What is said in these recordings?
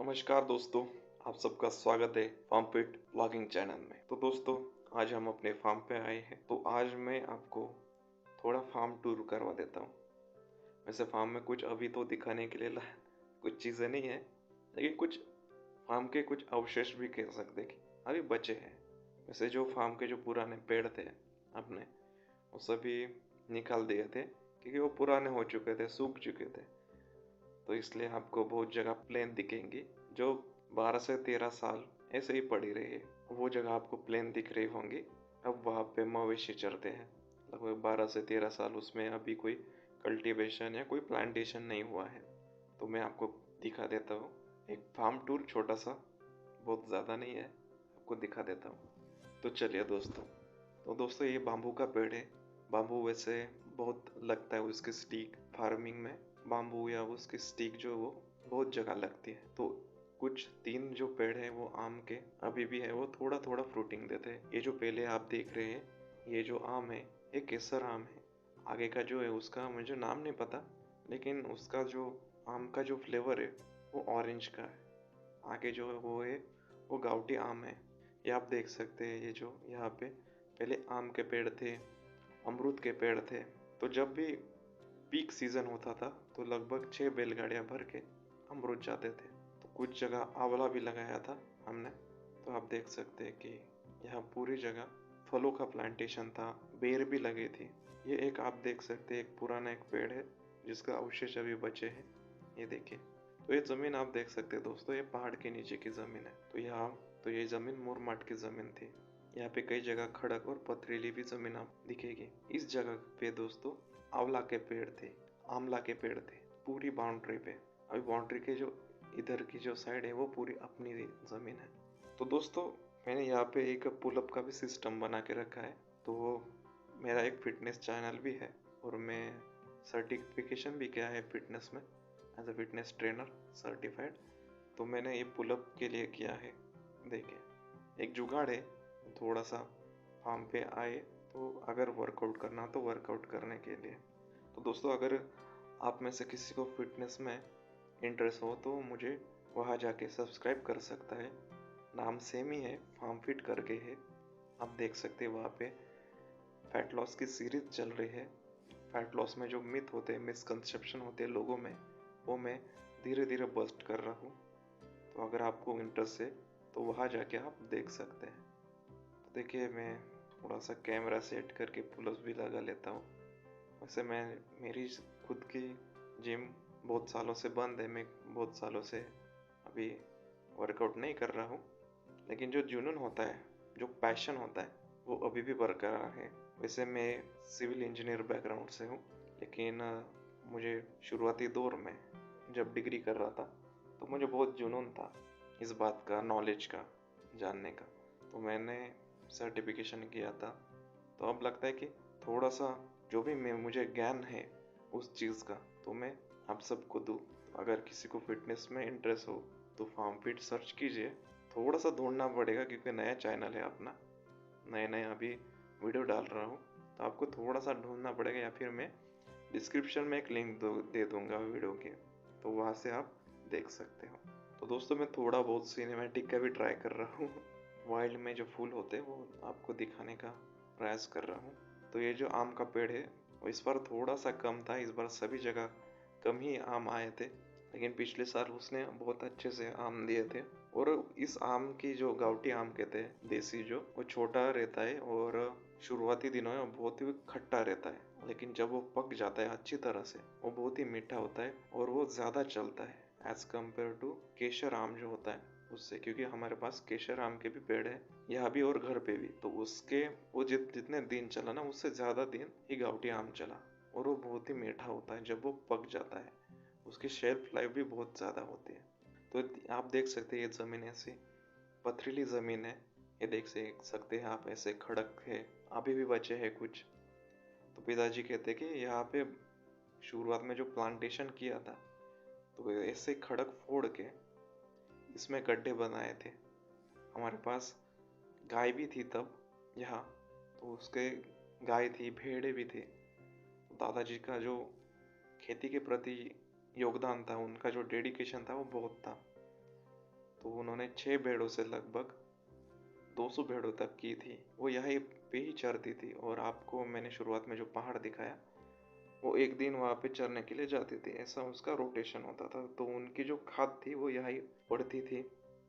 नमस्कार दोस्तों, आप सबका स्वागत है फार्म पिट ब्लॉगिंग चैनल में। तो दोस्तों, आज हम अपने फार्म पे आए हैं। तो आज मैं आपको थोड़ा फार्म टूर करवा देता हूँ। वैसे फार्म में कुछ अभी तो दिखाने के लिए कुछ चीज़ें नहीं है, लेकिन कुछ फार्म के कुछ अवशेष भी कह सकते हैं कि अभी बचे हैं। वैसे जो फार्म के जो पुराने पेड़ थे अपने, वो सभी निकाल दिए थे क्योंकि वो पुराने हो चुके थे, सूख चुके थे। तो इसलिए आपको बहुत जगह प्लेन दिखेंगी जो 12 से 13 साल ऐसे ही पड़ी रही है। वो जगह आपको प्लेन दिख रही होंगी। अब वहाँ पे मवेशी चरते हैं। लगभग 12 से 13 साल उसमें अभी कोई कल्टीवेशन या कोई प्लांटेशन नहीं हुआ है। तो मैं आपको दिखा देता हूँ एक फार्म टूर, छोटा सा, बहुत ज़्यादा नहीं है, आपको दिखा देता हूँ। तो चलिए दोस्तों, ये बाम्बू का पेड़ है। बाम्बू वैसे बहुत लगता है उसके स्टिक फार्मिंग में। बाम्बू या उसकी स्टिक जो वो बहुत जगह लगती है। तो कुछ 3 जो पेड़ है वो आम के अभी भी है, वो थोड़ा थोड़ा फ्रूटिंग देते हैं। ये जो पहले आप देख रहे हैं, ये जो आम है, ये केसर आम है। आगे का जो है उसका मुझे नाम नहीं पता, लेकिन उसका जो आम का जो फ्लेवर है वो ऑरेंज का है। आगे जो है वो गाउटी आम है। ये आप देख सकते हैं। ये जो यहाँ पे पहले आम के पेड़ थे, अमरूद के पेड़ थे। तो जब भी पीक सीजन होता था तो लगभग 6 बैलगाड़ियाँ भर के अमरूद जाते थे। तो कुछ जगह आंवला भी लगाया था हमने। तो आप देख सकते हैं कि यहाँ पूरी जगह फलों का प्लांटेशन था, बेर भी लगे थी। ये एक आप देख सकते हैं, एक पुराना एक पेड़ है जिसका अवशेष अभी बचे हैं। ये देखिए। तो ये जमीन आप देख सकते हैं दोस्तों, ये पहाड़ के नीचे की जमीन है। तो ये जमीन मुरमाड की जमीन थी। यहाँ पे कई जगह खड़क और पथरीली भी जमीन आप दिखेगी। इस जगह पे दोस्तों आंवला के पेड़ थे, आमला के पेड़ थे, पूरी बाउंड्री पे। अभी बाउंड्री के जो इधर की जो साइड है वो पूरी अपनी जमीन है। तो दोस्तों, मैंने यहाँ पे एक पुलअप का भी सिस्टम बना के रखा है। तो वो मेरा एक फिटनेस चैनल भी है और मैं सर्टिफिकेशन भी किया है फिटनेस में, as a fitness trainer certified. तो मैंने ये पुलअप के लिए किया है। देखिए, एक जुगाड़ है। थोड़ा सा फार्म पे आए तो अगर वर्कआउट करना तो वर्कआउट करने के लिए। तो दोस्तों, अगर आप में से किसी को फिटनेस में इंटरेस्ट हो तो मुझे वहाँ जाके सब्सक्राइब कर सकता है। नाम सेम ही है, फार्म फिट करके है। आप देख सकते हैं वहाँ पे फैट लॉस की सीरीज चल रही है। फैट लॉस में जो मिथ होते हैं, मिसकंसेप्शन होते हैं लोगों में, वो मैं धीरे धीरे बस्ट कर रहा हूँ। तो अगर आपको इंटरेस्ट है तो वहाँ जाके आप देख सकते हैं। तो देखिए, मैं थोड़ा सा कैमरा सेट करके पुलअप्स भी लगा लेता हूँ। वैसे मेरी खुद की जिम बहुत सालों से बंद है। मैं बहुत सालों से अभी वर्कआउट नहीं कर रहा हूँ, लेकिन जो जुनून होता है, जो पैशन होता है, वो अभी भी बरकरार है। वैसे मैं सिविल इंजीनियर बैकग्राउंड से हूँ, लेकिन मुझे शुरुआती दौर में जब डिग्री कर रहा था तो मुझे बहुत जुनून था इस बात का, नॉलेज का, जानने का। तो मैंने सर्टिफिकेशन किया था। तो अब लगता है कि थोड़ा सा जो भी मुझे ज्ञान है उस चीज़ का, तो मैं आप सबको दूँ। अगर किसी को फिटनेस में इंटरेस्ट हो तो फार्म फिट सर्च कीजिए। थोड़ा सा ढूंढना पड़ेगा क्योंकि नया चैनल है अपना, नए नए अभी वीडियो डाल रहा हूँ। तो आपको थोड़ा सा ढूंढना पड़ेगा, या फिर मैं डिस्क्रिप्शन में एक लिंक दे दूंगा वीडियो के, तो वहाँ से आप देख सकते हो। तो दोस्तों, मैं थोड़ा बहुत सिनेमैटिक का भी ट्राई कर रहा हूँ। वाइल्ड में जो फूल होते हैं वो आपको दिखाने का प्रयास कर रहा हूँ। तो ये जो आम का पेड़ है वो इस बार थोड़ा सा कम था। इस बार सभी जगह कम ही आम आए थे, लेकिन पिछले साल उसने बहुत अच्छे से आम दिए थे। और इस आम की जो गावटी आम कहते हैं, देसी जो, वो छोटा रहता है और शुरुआती दिनों में बहुत ही खट्टा रहता है, लेकिन जब वो पक जाता है अच्छी तरह से वो बहुत ही मीठा होता है और वो ज़्यादा चलता है एज कम्पेयर टू केसर आम जो होता है उससे। क्योंकि हमारे पास केसर आम के भी पेड़ है यहाँ भी और घर पे भी। तो उसके वो जितने दिन चला ना, उससे ज़्यादा दिन ही गावटी आम चला, और वो बहुत ही मीठा होता है जब वो पक जाता है। उसकी शेल्फ लाइफ भी बहुत ज़्यादा होती है। तो आप देख सकते हैं ये ज़मीन ऐसी पथरीली ज़मीन है। ये देख सकते हैं आप, ऐसे खड़क है, अभी भी बचे हैं कुछ। तो पिताजी कहते कि यहाँ पे शुरुआत में जो प्लांटेशन किया था तो ऐसे खड़क फोड़ के इसमें गड्ढे बनाए थे। हमारे पास गाय भी थी तब यहाँ, तो उसके गाय थी, भेड़े भी थे। तो दादाजी का जो खेती के प्रति योगदान था, उनका जो डेडिकेशन था वो बहुत था। उन्होंने 6 भेड़ों से लगभग 200 भेड़ों तक की थी। वो यहीं पे ही चरती थी और आपको मैंने शुरुआत में जो पहाड़ दिखाया, वो एक दिन वहाँ पे चरने के लिए जाती थी। ऐसा उसका रोटेशन होता था। तो उनकी जो खाद थी वो यहीं पड़ती थी।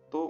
तो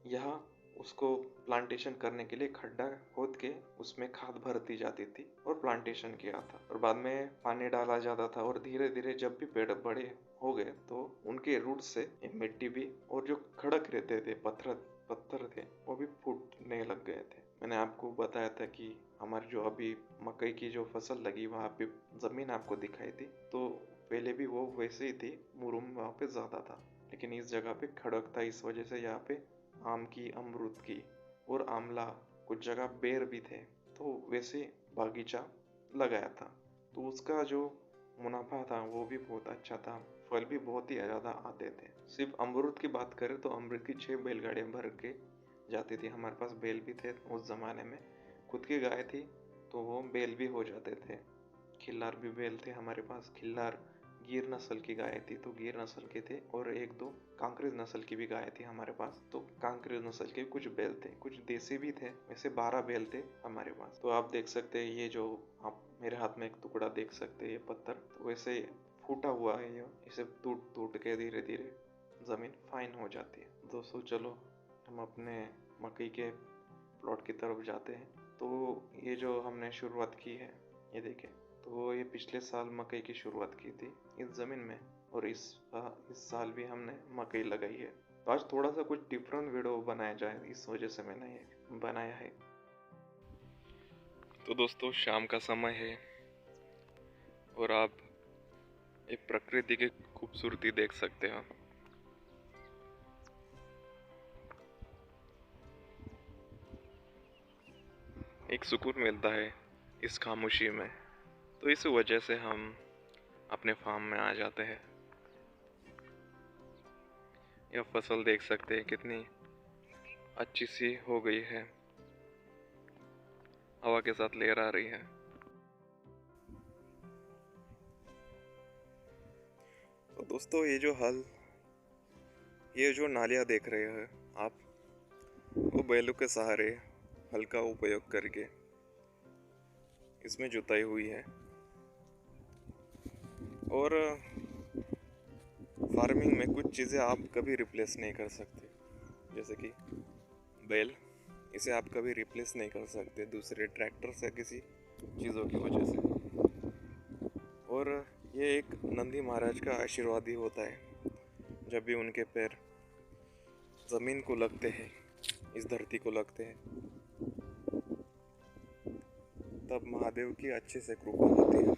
यहाँ उसको प्लांटेशन करने के लिए खड्डा खोद के उसमें खाद भर दी जाती थी और प्लांटेशन किया था और बाद में पानी डाला जाता था। और धीरे धीरे जब भी पेड़ बड़े हो गए तो उनके रूट से मिट्टी भी और जो खड़क रहते थे पत्थर थे वो भी फूटने लग गए थे। मैंने आपको बताया था कि हमारी जो अभी मकई की जो फसल लगी वहाँ पे जमीन आपको दिखाई थी, तो पहले भी वो वैसे ही थी, मुरुम वहाँ पे ज्यादा था, लेकिन इस जगह पे खड़क था। इस वजह से यहाँ पे आम की, अमरूद की और आंवला, कुछ जगह बेर भी थे, तो वैसे बागीचा लगाया था। तो उसका जो मुनाफा था वो भी बहुत अच्छा था, फल भी बहुत ही ज़्यादा आते थे। सिर्फ अमरूद की बात करें तो अमरूद की 6 बैलगाड़ियाँ भर के जाती थी। हमारे पास बैल भी थे उस ज़माने में, खुद की गाय थी तो वो बैल भी हो जाते थे। खिल्लार भी बैल थे हमारे पास। खिल्लार गिर नस्ल की गाय थी तो गिर नस्ल के थे, और एक दो कांकरेज नस्ल की भी गाय थी हमारे पास, तो कांकरेज नस्ल के कुछ बैल थे। कुछ देसी भी थे, वैसे 12 बैल थे हमारे पास। तो आप देख सकते हैं ये जो आप मेरे हाथ में एक टुकड़ा देख सकते हैं, ये पत्थर तो वैसे फूटा हुआ है। ये इसे टूट टूट के धीरे धीरे जमीन फाइन हो जाती है। दोस्तों चलो हम अपने मकई के प्लॉट की तरफ जाते हैं। तो ये जो हमने शुरुआत की है, ये देखें, तो ये पिछले साल मकई की शुरुआत की थी इस ज़मीन में, और इस साल भी हमने मकई लगाई है। तो आज थोड़ा सा कुछ डिफरेंट वीडियो बनाया जाए, इस वजह से मैंने ये बनाया है। तो दोस्तों शाम का समय है और आप एक प्रकृति की खूबसूरती देख सकते हो। एक सुकून मिलता है इस खामोशी में। तो इस वजह से हम अपने फार्म में आ जाते हैं। यह फसल देख सकते हैं कितनी अच्छी सी हो गई है, हवा के साथ लहरा रही है। तो दोस्तों ये जो नालियाँ देख रहे हैं आप, वो बैलों के सहारे हल का उपयोग करके इसमें जुताई हुई है। और फार्मिंग में कुछ चीज़ें आप कभी रिप्लेस नहीं कर सकते, जैसे कि बैल, इसे आप कभी रिप्लेस नहीं कर सकते दूसरे ट्रैक्टर से किसी चीज़ों की वजह से। और ये एक नंदी महाराज का आशीर्वाद ही होता है। जब भी उनके पैर ज़मीन को लगते हैं, इस धरती को लगते हैं, तब महादेव की अच्छे से कृपा होती है।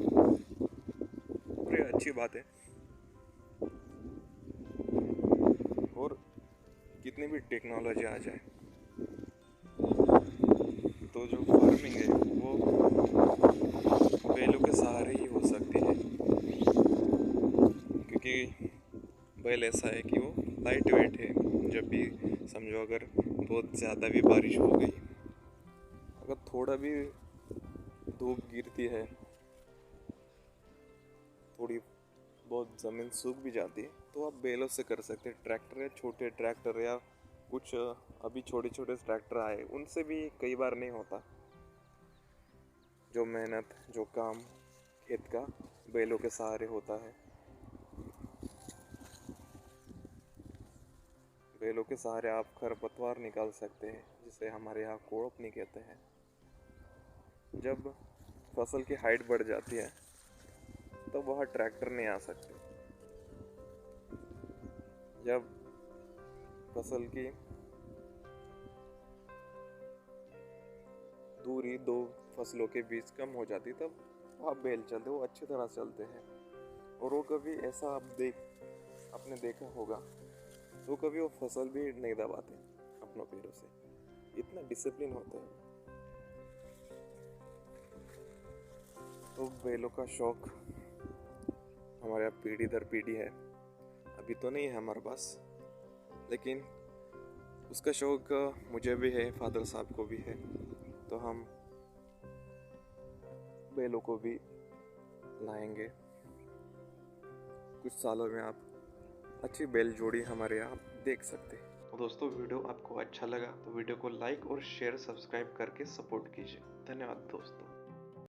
और ये अच्छी बात है। और कितनी भी टेक्नोलॉजी आ जाए तो जो फार्मिंग है वो बैलों के सहारे ही हो सकती है, क्योंकि बैल ऐसा है कि वो लाइट वेट है। जब भी समझो अगर बहुत ज़्यादा भी बारिश हो गई, अगर थोड़ा भी धूप गिरती है, थोड़ी बहुत ज़मीन सूख भी जाती है, तो आप बैलों से कर सकते हैं। ट्रैक्टर है, छोटे ट्रैक्टर या कुछ अभी छोटे छोटे ट्रैक्टर आए, उनसे भी कई बार नहीं होता जो मेहनत, जो काम खेत का, बैलों के सहारे होता है। बैलों के सहारे आप खरपतवार निकाल सकते हैं, जिसे हमारे यहाँ कोड़पनी कहते हैं। जब फसल की हाइट बढ़ जाती है तब वह ट्रैक्टर नहीं आ सकते। जब फसल की दूरी दो फसलों के बीच कम हो जाती, तब आप बैल चलते, वो अच्छी तरह चलते हैं। और वो कभी ऐसा आपने देखा होगा, वो कभी वो फसल भी नहीं दबाते अपनों पैरों से, इतना डिसिप्लिन होता है। तो बैलों का शौक हमारे यहाँ पीढ़ी दर पीढ़ी है। अभी तो नहीं है हमारे पास, लेकिन उसका शौक मुझे भी है, फादर साहब को भी है। तो हम बैलों को भी लाएंगे। कुछ सालों में आप अच्छी बैल जोड़ी हमारे यहाँ देख सकते हैं। तो दोस्तों वीडियो आपको अच्छा लगा तो वीडियो को लाइक और शेयर सब्सक्राइब करके सपोर्ट कीजिए। धन्यवाद दोस्तों।